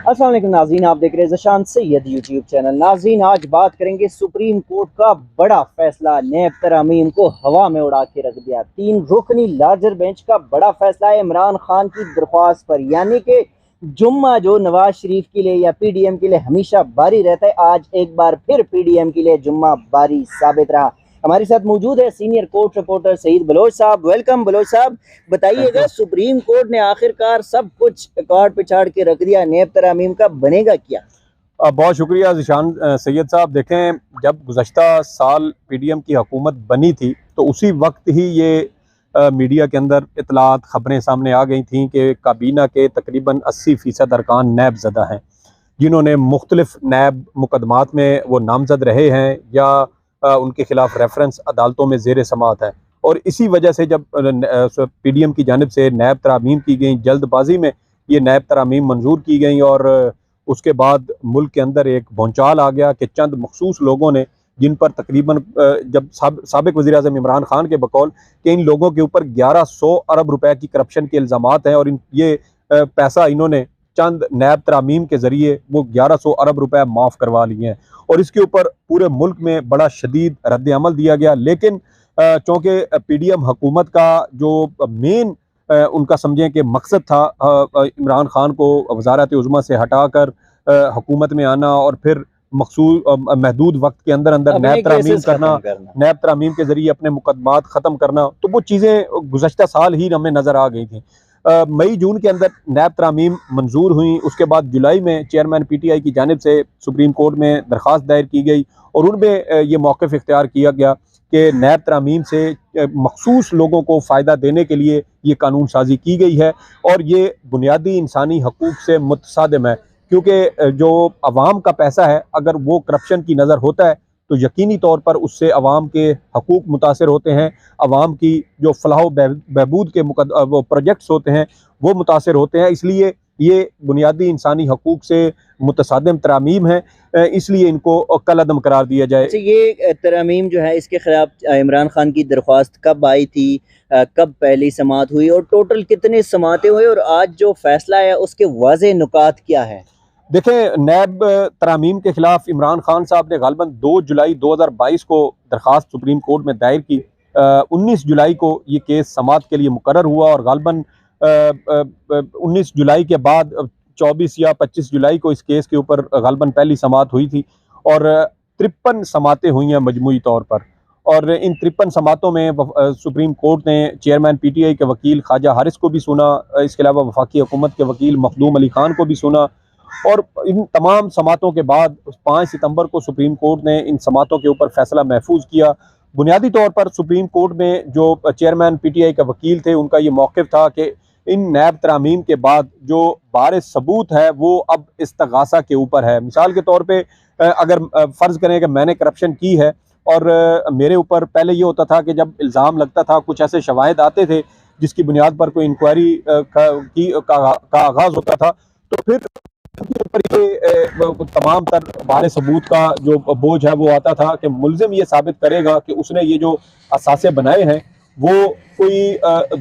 अस्सलाम वालेकुम नाज़रीन, आप देख रहे हैं ज़शान सैयद यूट्यूब चैनल। नाज़रीन, आज बात करेंगे सुप्रीम कोर्ट का बड़ा फैसला। नैब तरामीम को हवा में उड़ा के रख दिया। 3 रुकनी लार्जर बेंच का बड़ा फैसला है इमरान खान की दरख्वास्त पर, यानी कि जुम्मा जो नवाज शरीफ के लिए या पीडीएम के लिए हमेशा बारी रहता है, आज एक बार फिर पीडीएम के लिए जुम्मा बारी साबित रहा। हमारे साथ मौजूद है senior court reporter Saeed Baloch साहब। वेलकम बलोच साहब, बताइएगा सुप्रीम कोर्ट ने आखिरकार सब कुछ अकॉर्ड पे छाड़ के रख दिया, नैब तरामीम का बनेगा क्या? बहुत शुक्रिया ज़शान सैयद साहब। देखें, जब गुज़श्ता साल पीडीएम की हुकूमत बनी थी तो उसी वक्त ही ये मीडिया के अंदर इतलात खबरें सामने आ गई थीं कि काबीना के तकरीबन 80% अरकान नैब ज़दा हैं, जिन्होंने मुख्तलिफ नैब मुकदमात में वो नामजद रहे हैं या उनके खिलाफ रेफरेंस अदालतों में ज़ेर समाअत है। और इसी वजह से जब पीडीएम की जानिब से नैब तरामीम की गई, जल्दबाजी में ये नैब तरामीम मंजूर की गई और उसके बाद मुल्क के अंदर एक भौचाल आ गया कि चंद मखसूस लोगों ने, जिन पर तकरीबन जब साबिक वज़ीर-ए-आज़म इमरान खान के बकौल कि इन लोगों के ऊपर 1100 अरब रुपए की करप्शन के इल्ज़ामात हैं और ये पैसा इन्होंने चंद नैब तरामीम के ज़रिए वो 1100 अरब रुपए माफ़ करवा लिए हैं और इसके ऊपर पूरे मुल्क में बड़ा शदीद रद्द अमल दिया गया। लेकिन चूँकि पीडीएम हुकूमत का जो मेन उनका समझें कि मकसद था इमरान खान को वज़ारत उज़्मा से हटाकर हुकूमत में आना और फिर मखसूस महदूद वक्त के अंदर अंदर नैब तरामीम करना, नैब तरामीम के ज़रिए अपने मुकदमात ख़त्म करना, तो वो चीज़ें गुज़श्ता साल ही हमें नज़र आ गई थी। मई जून के अंदर नैब तरामीम मंजूर हुई। उसके बाद जुलाई में चेयरमैन पीटीआई की जानिब से सुप्रीम कोर्ट में दरख्वास्त दायर की गई और उनमें ये मौक़िफ़ इख्तियार किया गया कि नैब तरामीम से मखसूस लोगों को फ़ायदा देने के लिए ये कानून साजी की गई है और ये बुनियादी इंसानी हकूक़ से मुतसादिम है, क्योंकि जो अवाम का पैसा है अगर वो करप्शन की नज़र होता है तो यकीनी तौर पर उससे अवाम के हकूक़ मुतासर होते हैं, अवाम की जो फलाह बहबूद के वो प्रोजेक्ट्स होते हैं वो मुतासर होते हैं। इसलिए ये बुनियादी इंसानी हकूक़ से मुतसादिम तरामीम है, इसलिए इनको कलअदम करार दिया जाए। अच्छा, ये तरमीम जो है इसके खिलाफ इमरान खान की दरख्वास्त कब आई थी, कब पहली समाअत हुई और टोटल कितने समाअतें हुई और आज जो फैसला है उसके वाज़े नुकात क्या है? देखें, नैब तरामीम के खिलाफ इमरान खान साहब ने गालिबन 2 जुलाई 2022 को दरख्वास्त सुप्रीम कोर्ट में दायर की। 19 जुलाई को ये केस समाअत के लिए मुकर्रर हुआ और गालिबन 19 जुलाई के बाद 24 या 25 जुलाई को इस केस के ऊपर गालिबन पहली समाअत हुई थी और 53 समाअतें हुई हैं मजमूई तौर पर। और इन 53 समाअतों में सुप्रीम कोर्ट ने चेयरमैन पीटीआई के वकील ख्वाजा हारिस को भी सुना, इसके अलावा वफाकी हुकूमत के वकील मखदूम अली खान को भी सुना और इन तमाम समाअतों के बाद 5 सितंबर को सुप्रीम कोर्ट ने इन समाअतों के ऊपर फैसला महफूज किया। बुनियादी तौर पर सुप्रीम कोर्ट में जो चेयरमैन पीटीआई के वकील थे उनका ये मौक़िफ़ था कि इन नैब तरामीम के बाद जो बारिश सबूत है वो अब इस्तगासा के ऊपर है। मिसाल के तौर पे अगर फ़र्ज़ करें कि मैंने करप्शन की है और मेरे ऊपर पहले ये होता था कि जब इल्ज़ाम लगता था, कुछ ऐसे शवाहिद आते थे जिसकी बुनियाद पर कोई इंक्वायरी का आगाज़ होता था, तो फिर ऊपर ये तमाम तर बारे सबूत का जो बोझ है वो आता था कि मुल्ज़िम ये साबित करेगा कि उसने ये जो असासे बनाए हैं वो कोई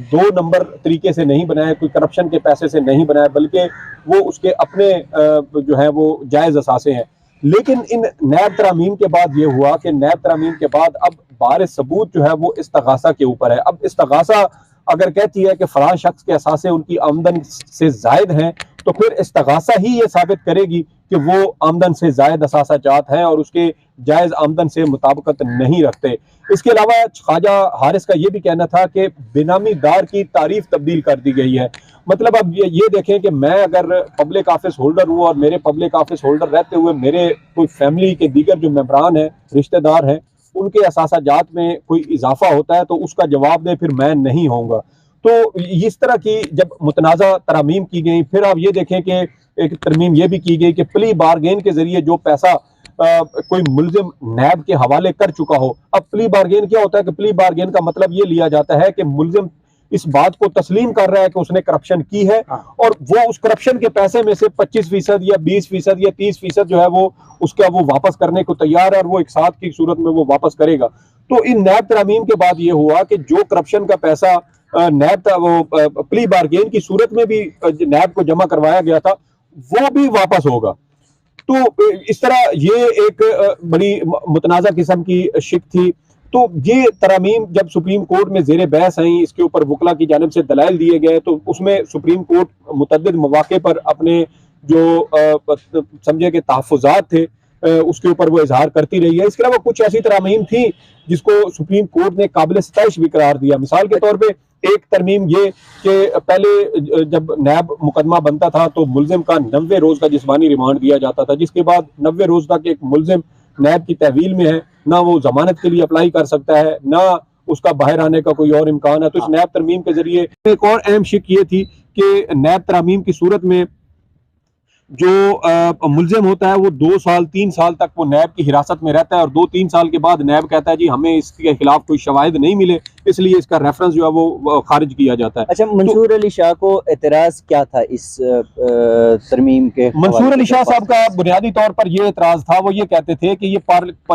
2 नंबर तरीके से नहीं बनाए, कोई करप्शन के पैसे से नहीं बनाए, बल्कि वो उसके अपने जो है वो जायज़ असासे हैं। लेकिन इन नैब तरामीम के बाद ये हुआ कि नैब तरामीम के बाद अब बारे सबूत जो है वो इस्तगासा के ऊपर है। अब इस्तगासा अगर कहती है कि फलां शख्स के असासे उनकी आमदन से जायद हैं, तो फिर इस्तगासा ही ये साबित करेगी कि वो आमदन से जायद असासा जात हैं और उसके जायज़ आमदन से मुताबिकत नहीं रखते। इसके अलावा ख्वाजा हारिस का ये भी कहना था कि बेनामी दार की तारीफ तब्दील कर दी गई है। मतलब अब ये देखें कि मैं अगर पब्लिक ऑफिस होल्डर हूँ और मेरे पब्लिक ऑफिस होल्डर रहते हुए मेरे कोई फैमिली के दीगर जो मेंबरान हैं, रिश्तेदार हैं, उनके असासा जात में कोई इजाफा होता है तो उसका जवाब दे फिर मैं नहीं होऊंगा। तो इस तरह की जब मुतनाज़ा तरामीम की गई, फिर आप ये देखें कि एक तरमीम ये भी की गई कि प्ली बारगेन के जरिए जो पैसा कोई मुल्जिम नैब के हवाले कर चुका हो। अब प्ली बारगेन क्या होता है कि प्ली बारगेन का मतलब ये लिया जाता है कि मुल्जिम इस बात को तस्लीम कर रहा है कि उसने करप्शन की है और वो उस करप्शन के पैसे में से 25% या 20% या 30% जो है वो उसका वो वापस करने को तैयार है और वो एक साथ की सूरत में वो वापस करेगा। तो इन नैब तरामीम के बाद ये हुआ कि जो करप्शन का पैसा नैब वो प्ली बारगेन की सूरत में भी नैब को जमा करवाया गया था, वो भी वापस होगा। तो इस तरह ये एक बड़ी मुतनाज़ा किस्म की शिक थी। तो ये तरामीम जब सुप्रीम कोर्ट में ज़ेर बहस आई, इसके ऊपर वकला की जानिब से दलाइल दिए गए, तो उसमें सुप्रीम कोर्ट मुतअद्दिद मौके पर अपने जो समझे कि तहफ़्फ़ुज़ात थे उसके ऊपर वो इजहार करती रही है। इसके अलावा कुछ ऐसी तरामीम थी जिसको सुप्रीम कोर्ट ने काबिल सताइश भी करार दिया। मिसाल के तौर पर एक तरमीम ये कि पहले जब नैब मुकदमा बनता था तो मुलजिम का 90 रोज का जिस्मानी रिमांड दिया जाता था, जिसके बाद 90 रोज तक एक मुलजिम नैब की तहवील में है, ना वो जमानत के लिए अप्लाई कर सकता है, ना उसका बाहर आने का कोई और इम्कान है। तो इस नैब तरमीम के जरिए एक और अहम शिक ये थी कि नैब तरामीम की सूरत में जो मुलजिम होता है वो 2 साल 3 साल तक वो नैब की हिरासत में रहता है, और 2-3 साल के बाद नैब कहता है जी हमें इसके खिलाफ कोई शवाहिद नहीं मिले, इसलिए इसका रेफरेंस जो है वो खारिज किया जाता है। अच्छा, मंसूर अली शाह को एतराज क्या था इस तरमीम के? मंसूर अली शाह साहब का बुनियादी तौर पर ये एतराज था, वो ये कहते थे कि ये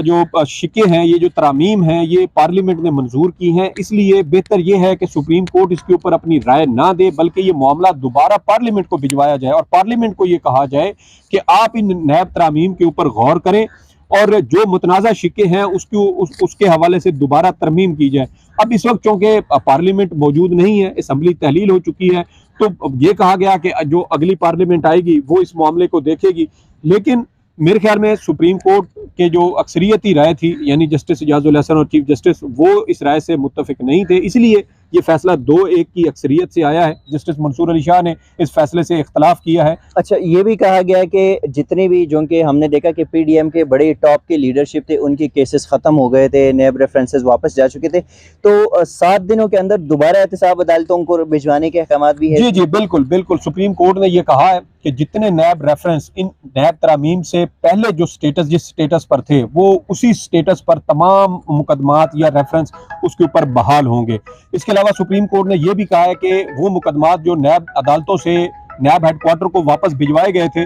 जो शिके हैं, ये जो तरामीम हैं, ये पार्लियामेंट ने मंजूर की हैं, इसलिए बेहतर ये है कि सुप्रीम कोर्ट इसके ऊपर अपनी राय ना दे, बल्कि ये मामला दोबारा पार्लियामेंट को भिजवाया जाए और पार्लियामेंट को ये कहा जाए कि आप इन नैब तरामीम के ऊपर गौर करें और जो मुतनाज़ा शिक्के हैं उसके हवाले से दोबारा तरमीम की जाए। अब इस वक्त चूंकि पार्लियामेंट मौजूद नहीं है, असम्बली तहलील हो चुकी है, तो ये कहा गया कि जो अगली पार्लियामेंट आएगी वो इस मामले को देखेगी। लेकिन मेरे ख्याल में सुप्रीम कोर्ट के जो अक्सरियती राय थी, यानी जस्टिस इजाजुल हसन और चीफ जस्टिस, वो इस राय से मुत्तफिक नहीं थे, इसलिए ये फैसला 2-1 की अक्सरियत से आया है। जस्टिस मंसूर अली शाह ने इस फैसले से इख्तलाफ किया है। अच्छा, ये भी कहा गया है कि जितने भी जो कि हमने देखा कि पीडीएम के बड़े टॉप के लीडरशिप थे, उनकी केसेस ख़त्म हो गए थे, नैब रेफरेंसेस वापस जा चुके थे, तो 7 दिनों के अंदर दोबारा एहतसाब अदालतों को भिजवाने के अहकाम भी है। जी जी, बिल्कुल बिल्कुल, सुप्रीम कोर्ट ने यह कहा है कि जितने नैब रेफरेंस इन नैब तरामीम से पहले जो स्टेटस जिस स्टेटस पर थे, वो उसी स्टेटस पर तमाम मुकदमात या रेफरेंस उसके ऊपर बहाल होंगे। इसके अलावा सुप्रीम कोर्ट ने यह भी कहा है कि वो मुकदमात जो नैब अदालतों से नैब हेडक्वार्टर को वापस भिजवाए गए थे,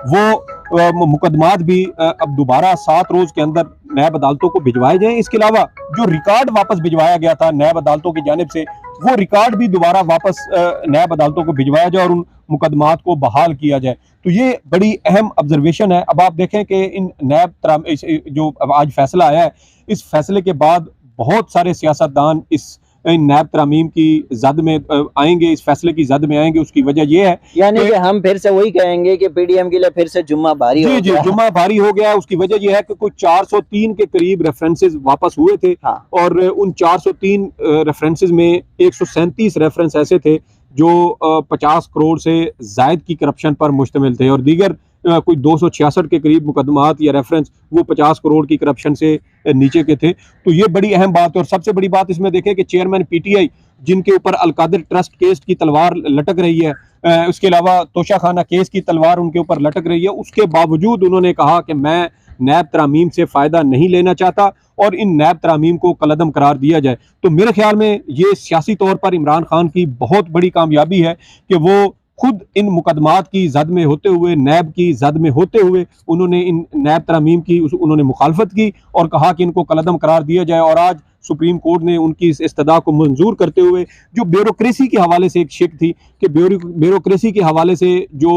वो मुकदमात भी अब दोबारा 7 रोज के अंदर नैब अदालतों को भिजवाए जाएं। इसके अलावा जो रिकॉर्ड वापस भिजवाया गया था नैब अदालतों की जानिब से, वो रिकॉर्ड भी दोबारा वापस नैब अदालतों को भिजवाया जाए और उन मुकदमात को बहाल किया जाए। तो ये बड़ी अहम ऑब्जर्वेशन है। अब आप देखें कि इन नैब जो अब आज फैसला आया है, इस फैसले के बाद बहुत सारे सियासतदान इस इन नैब तरामीम की जद में आएंगे, इस फैसले की जद में आएंगे। उसकी वजह यह है यानी कि हम फिर से वही कहेंगे कि पीडीएम के लिए फिर से जुम्मा भारी हो गया। जी, जुम्मा भारी हो गया। उसकी वजह यह है कि कुछ 403 के करीब रेफरेंसेस वापस हुए थे। हाँ। और उन 403 रेफरेंसेस में 137 रेफरेंस ऐसे थे जो 50 करोड़ से जायद की करप्शन पर मुश्तमिल थे, और दीगर कोई 266 के करीब मुकदमात या रेफरेंस वो 50 करोड़ की करप्शन से नीचे के थे। तो ये बड़ी अहम बात है। और सबसे बड़ी बात इसमें देखें कि चेयरमैन पीटीआई, जिनके ऊपर अलकादिर ट्रस्ट केस की तलवार लटक रही है, उसके अलावा तोशाखाना केस की तलवार उनके ऊपर लटक रही है, उसके बावजूद उन्होंने कहा कि मैं नैब तरामीम से फ़ायदा नहीं लेना चाहता और इन नैब तरामीम को कलअदम करार दिया जाए। तो मेरे ख्याल में ये सियासी तौर पर इमरान खान की बहुत बड़ी कामयाबी है कि वो खुद इन मुकदमात की जद में होते हुए, नैब की जद में होते हुए, उन्होंने इन नैब तरामीम की उन्होंने मुखालफत की और कहा कि इनको कलअदम करार दिया जाए। और आज सुप्रीम कोर्ट ने उनकी इस इस्तदा को मंजूर करते हुए, जो ब्यूरोक्रेसी के हवाले से एक शिक थी कि ब्यूरोक्रेसी के हवाले से जो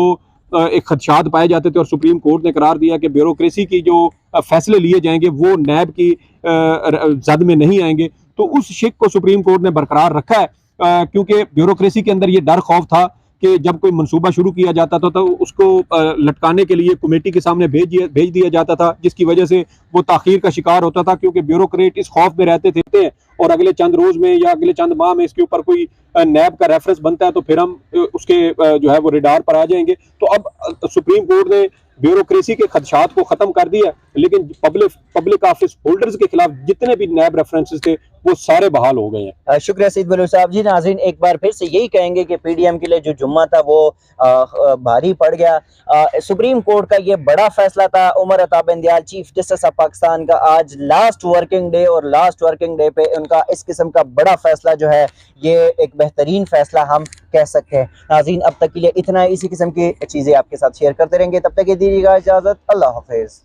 एक खदशात पाए जाते थे, और सुप्रीम कोर्ट ने करार दिया कि ब्यूरोक्रेसी की जो फैसले लिए जाएंगे वो नैब की जद में नहीं आएंगे। तो उस शिक को सुप्रीम कोर्ट ने बरकरार रखा है, क्योंकि ब्यूरोक्रेसी के अंदर ये डर खौफ था कि जब कोई मंसूबा शुरू किया जाता था तो उसको लटकाने के लिए कमेटी के सामने भेज दिया जाता था, जिसकी वजह से वो ताखीर का शिकार होता था, क्योंकि ब्यूरोक्रेट इस खौफ में रहते थे और अगले चंद रोज में या अगले चंद माह में इसके ऊपर कोई नैब का रेफरेंस बनता है तो फिर हम उसके जो है वो रेडार पर आ जाएंगे। तो अब सुप्रीम कोर्ट ने ब्यूरोक्रेसी के खदशात को खत्म कर दिया, लेकिन पब्लिक ऑफिस होल्डर्स के खिलाफ जितने भी नैब रेफरेंसेस थे वो सारे बहाल हो गए हैं। शुक्रिया सईद बलूच साहब। जी नाज़रीन, एक बार फिर से यही कहेंगे कि पीडीएम के लिए जो जुम्मा था वो भारी पड़ गया। सुप्रीम कोर्ट का ये बड़ा फैसला था। Umar Ata Bandial, chief justice of Pakistan का आज लास्ट वर्किंग डे, और लास्ट वर्किंग डे पे उनका इस किस्म का बड़ा फैसला जो है ये एक बेहतरीन फैसला हम कह सकते हैं। नाज़रीन, अब तक के लिए इतना, इसी किस्म की चीज़ें आपके साथ शेयर करते रहेंगे। तब तक के दीजिएगा इजाज़त। अल्लाह हाफिज़।